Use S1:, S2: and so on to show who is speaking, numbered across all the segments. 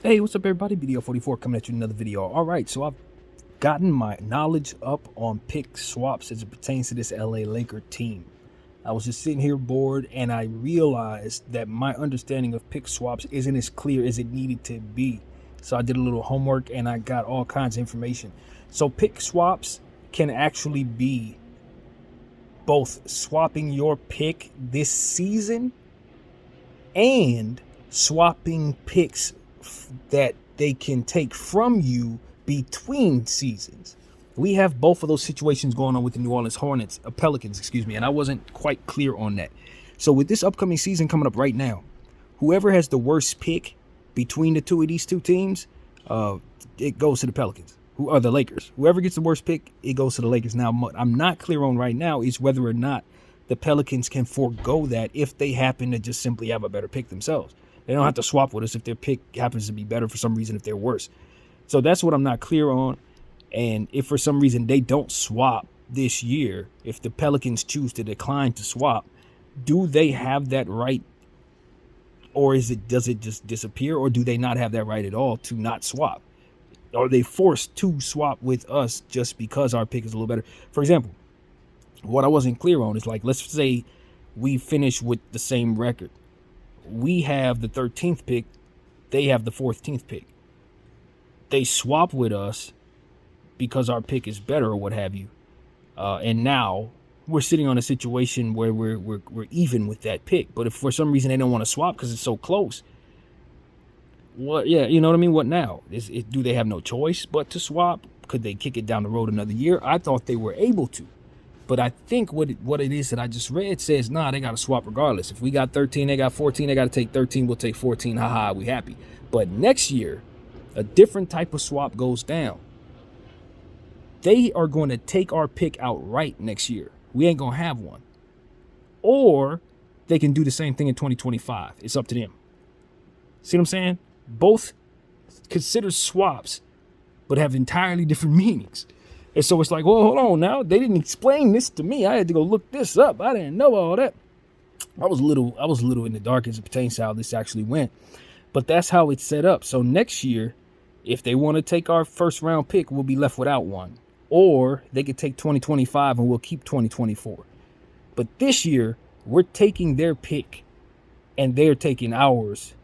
S1: Hey, what's up, everybody? BDO44 coming at you with another video. All right, so I've gotten my knowledge up on pick swaps as it pertains to this LA Laker team. I was just sitting here bored, and I realized that my understanding of pick swaps isn't as clear as it needed to be. So I did a little homework, and I got all kinds of information. So pick swaps can actually be both swapping your pick this season and swapping picks that they can take from you between seasons. We have both of those situations going on with the New Orleans Pelicans, and I wasn't quite clear on that. So with this upcoming season coming up right now, whoever has the worst pick between the two of these two teams, it goes to the Pelicans, who are the Lakers. Whoever gets the worst pick, it goes to the Lakers. Now, what I'm not clear on right now is whether or not the Pelicans can forego that if they happen to just simply have a better pick themselves. They don't have to swap with us if their pick happens to be better for some reason if they're worse. So that's what I'm not clear on. And if for some reason they don't swap this year, if the Pelicans choose to decline to swap, do they have that right? Or does it just disappear? Or do they not have that right at all to not swap? Are they forced to swap with us just because our pick is a little better? For example, what I wasn't clear on is, like, let's say we finish with the same record. We have the 13th pick. They have the 14th pick. They swap with us because our pick is better or what have you. And now we're sitting on a situation where we're even with that pick. But if for some reason they don't want to swap because it's so close, what? Yeah, you know what I mean? What now? Do they have no choice but to swap? Could they kick it down the road another year? I thought they were able to. But I think what it is that I just read says, nah, they got to swap regardless. If we got 13, they got 14, they got to take 13, we'll take 14. Haha, we happy. But next year, a different type of swap goes down. They are going to take our pick outright next year. We ain't going to have one. Or they can do the same thing in 2025. It's up to them. See what I'm saying? Both considered swaps, but have entirely different meanings. And so it's like, well, hold on now. They didn't explain this to me. I had to go look this up. I didn't know all that. I was a little in the dark as it pertains to how this actually went. But that's how it's set up. So next year, if they want to take our first round pick, we'll be left without one. Or they could take 2025 and we'll keep 2024. But this year, we're taking their pick and they're taking ours.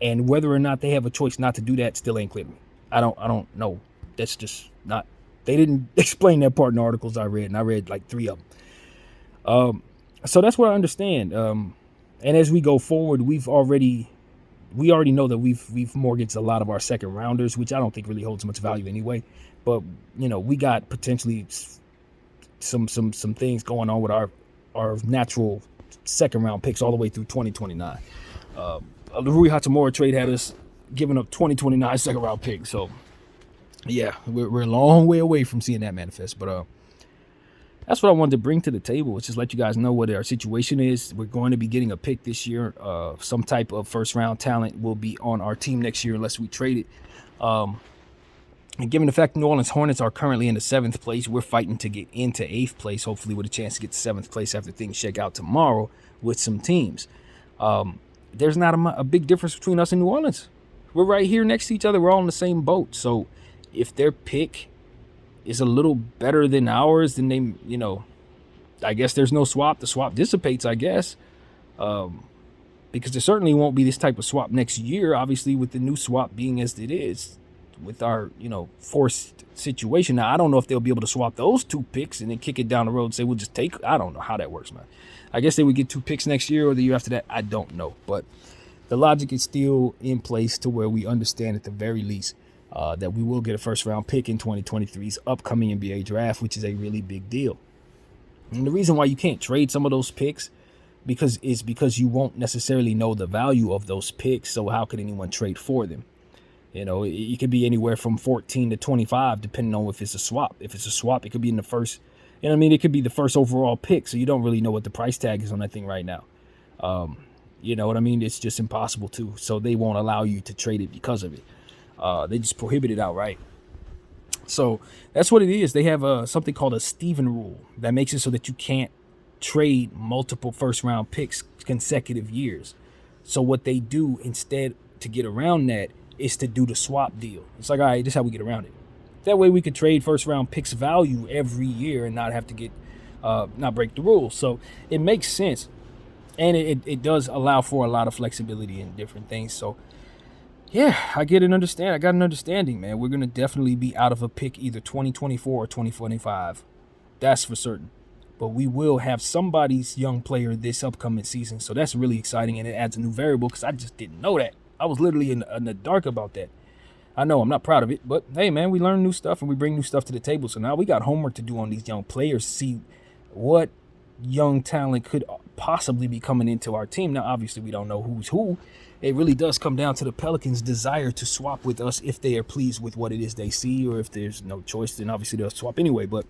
S1: And whether or not they have a choice not to do that still ain't clear to me. I don't know. That's just not. They didn't explain that part in the articles I read, and I read like 3 of them. So that's what I understand. And as we go forward, we already know that we've mortgaged a lot of our second rounders, which I don't think really holds much value anyway. But we got potentially some things going on with our natural second round picks all the way through 2029. The Rui Hachimura trade had us giving up 2029 second round picks, so. Yeah, we're a long way away from seeing that manifest. But that's what I wanted to bring to the table. It's just let you guys know what our situation is. We're going to be getting a pick this year. Some type of first-round talent will be on our team next year unless we trade it. And given the fact the New Orleans Hornets are currently in the 7th place, we're fighting to get into 8th place, hopefully with a chance to get to 7th place after things shake out tomorrow with some teams. There's not a big difference between us and New Orleans. We're right here next to each other. We're all in the same boat. So if their pick is a little better than ours, then they, I guess there's no swap. The swap dissipates, I guess, because there certainly won't be this type of swap next year, obviously, with the new swap being as it is with our, forced situation. Now, I don't know if they'll be able to swap those 2 picks and then kick it down the road and say, we'll just take. I don't know how that works, man. I guess they would get 2 picks next year or the year after that. I don't know. But the logic is still in place to where we understand at the very least that we will get a first-round pick in 2023's upcoming NBA draft, which is a really big deal. And the reason why you can't trade some of those picks because you won't necessarily know the value of those picks, so how could anyone trade for them? It could be anywhere from 14 to 25, depending on if it's a swap. If it's a swap, it could be in the first, it could be the first overall pick, so you don't really know what the price tag is on that thing right now. You know what I mean? It's just impossible to, so they won't allow you to trade it because of it. They just prohibit it outright. So that's what it is. They have something called a Steven rule that makes it so that you can't trade multiple first-round picks consecutive years. So what they do instead to get around that is to do the swap deal. It's like, all right, this is how we get around it. That way we could trade first round picks value every year and not have to not break the rules. So it makes sense. And it does allow for a lot of flexibility in different things. So yeah, I got an understanding, man. We're going to definitely be out of a pick either 2024 or 2025. That's for certain. But we will have somebody's young player this upcoming season. So that's really exciting, and it adds a new variable because I just didn't know that. I was literally in the dark about that. I know I'm not proud of it, but hey, man, we learn new stuff and we bring new stuff to the table. So now we got homework to do on these young players, see what young talent could possibly be coming into our team. Now, obviously, we don't know who's who. It really does come down to the Pelicans' desire to swap with us if they are pleased with what it is they see, or if there's no choice, then obviously they'll swap anyway. But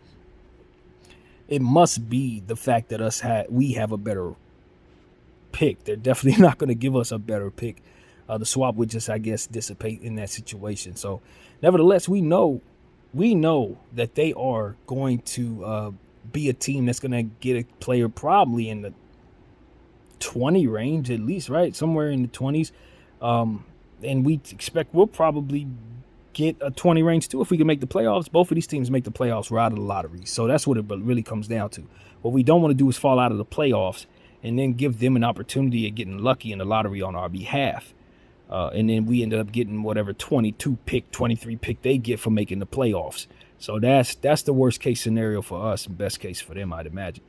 S1: it must be the fact that we have a better pick. They're definitely not going to give us a better pick. The swap would just, I guess, dissipate in that situation. So, nevertheless, we know that they are going to be a team that's going to get a player probably in the 20 range at least, right? Somewhere in the 20s. And we expect we'll probably get a 20 range too if we can make the playoffs. Both of these teams make the playoffs. We're out of the lottery. So that's what it really comes down to. What we don't want to do is fall out of the playoffs and then give them an opportunity of getting lucky in the lottery on our behalf. And then we ended up getting whatever 22 pick, 23 pick they get for making the playoffs. So that's the worst case scenario for us and best case for them, I'd imagine.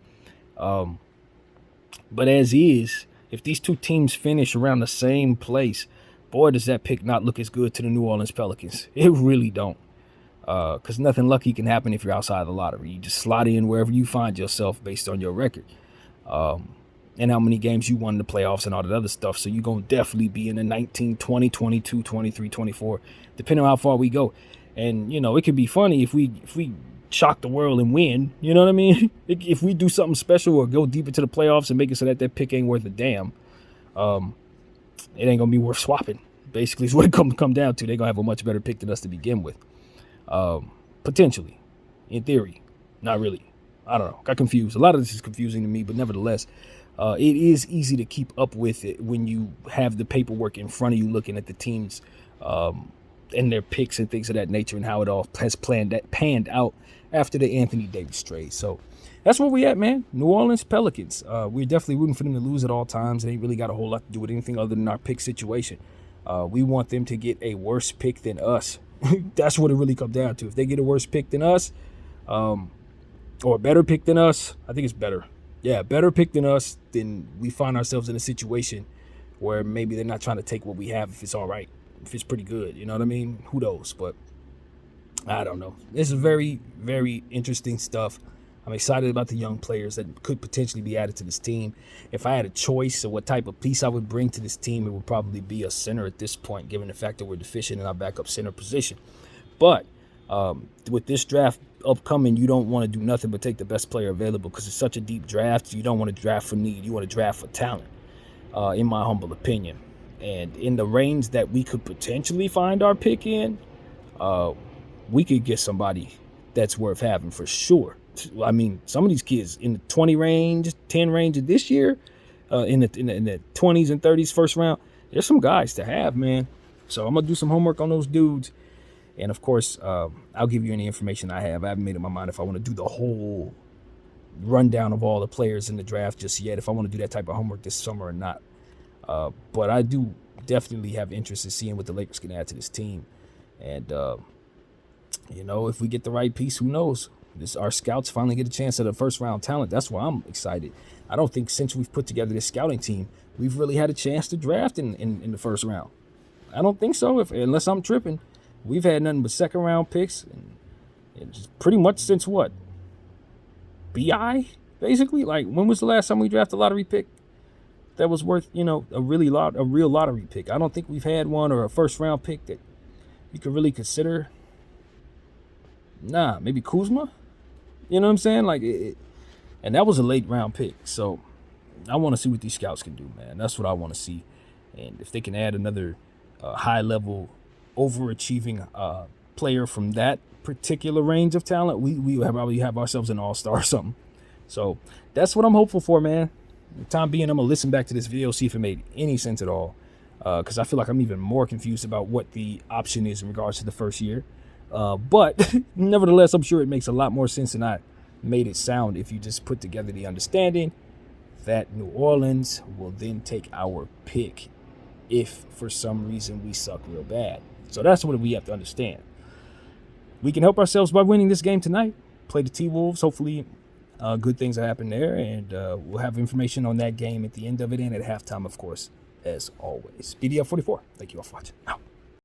S1: But as is, if these two teams finish around the same place, boy, does that pick not look as good to the New Orleans Pelicans. It really don't. Because nothing lucky can happen if you're outside of the lottery. You just slot in wherever you find yourself based on your record. And how many games you won in the playoffs and all that other stuff. So you're going to definitely be in the 19, 20, 22, 23, 24, depending on how far we go. And, you know, it could be funny if we shock the world and win. You know what I mean? If we do something special or go deep into the playoffs and make it so that pick ain't worth a damn, it ain't going to be worth swapping. Basically, is what it come down to. They're going to have a much better pick than us to begin with. Potentially. In theory. Not really. I don't know. Got confused. A lot of this is confusing to me, but nevertheless, it is easy to keep up with it when you have the paperwork in front of you looking at the teams and their picks and things of that nature and how it all has panned out after the Anthony Davis trade. So that's where we at, man. New Orleans Pelicans. We're definitely rooting for them to lose at all times. They ain't really got a whole lot to do with anything other than our pick situation. We want them to get a worse pick than us. That's what it really comes down to. If they get a worse pick than us, or a better pick than us, I think it's better. Yeah, better pick than us, then we find ourselves in a situation where maybe they're not trying to take what we have if it's all right, if it's pretty good. You know what I mean? Who knows? But I don't know. This is very, very interesting stuff. I'm excited about the young players that could potentially be added to this team. If I had a choice of what type of piece I would bring to this team, it would probably be a center at this point, given the fact that we're deficient in our backup center position. But with this draft upcoming, you don't want to do nothing but take the best player available because it's such a deep draft. You don't want to draft for need. You want to draft for talent, in my humble opinion. And in the range that we could potentially find our pick in, we could get somebody that's worth having for sure. I mean, some of these kids in the 20 range, 10 range of this year, in the 20s and 30s first round, there's some guys to have, man. So I'm going to do some homework on those dudes. And, of course, I'll give you any information I have. I haven't made up my mind if I want to do the whole rundown of all the players in the draft just yet, if I want to do that type of homework this summer or not. But I do definitely have interest in seeing what the Lakers can add to this team. And, if we get the right piece, who knows? Our scouts finally get a chance at a first-round talent. That's why I'm excited. I don't think since we've put together this scouting team, we've really had a chance to draft in the first round. I don't think so, unless I'm tripping. We've had nothing but second-round picks, and just pretty much since what? BI, basically? Like, when was the last time we drafted a lottery pick that was worth, a real lottery pick? I don't think we've had one, or a first-round pick that you could really consider. Nah, maybe Kuzma? You know what I'm saying? And that was a late-round pick. So I want to see what these scouts can do, man. That's what I want to see. And if they can add another high-level, overachieving player from that particular range of talent, we will probably have ourselves an all-star or something. So that's what I'm hopeful for, man. For the time being, I'm going to listen back to this video, see if it made any sense at all. because I feel like I'm even more confused about what the option is in regards to the first year. But nevertheless, I'm sure it makes a lot more sense than I made it sound if you just put together the understanding that New Orleans will then take our pick if for some reason we suck real bad. So that's what we have to understand. We can help ourselves by winning this game tonight. Play the T-Wolves. Hopefully good things happen there, and we'll have information on that game at the end of it and at halftime, of course, as always. BDL44. Thank you all for watching. Out.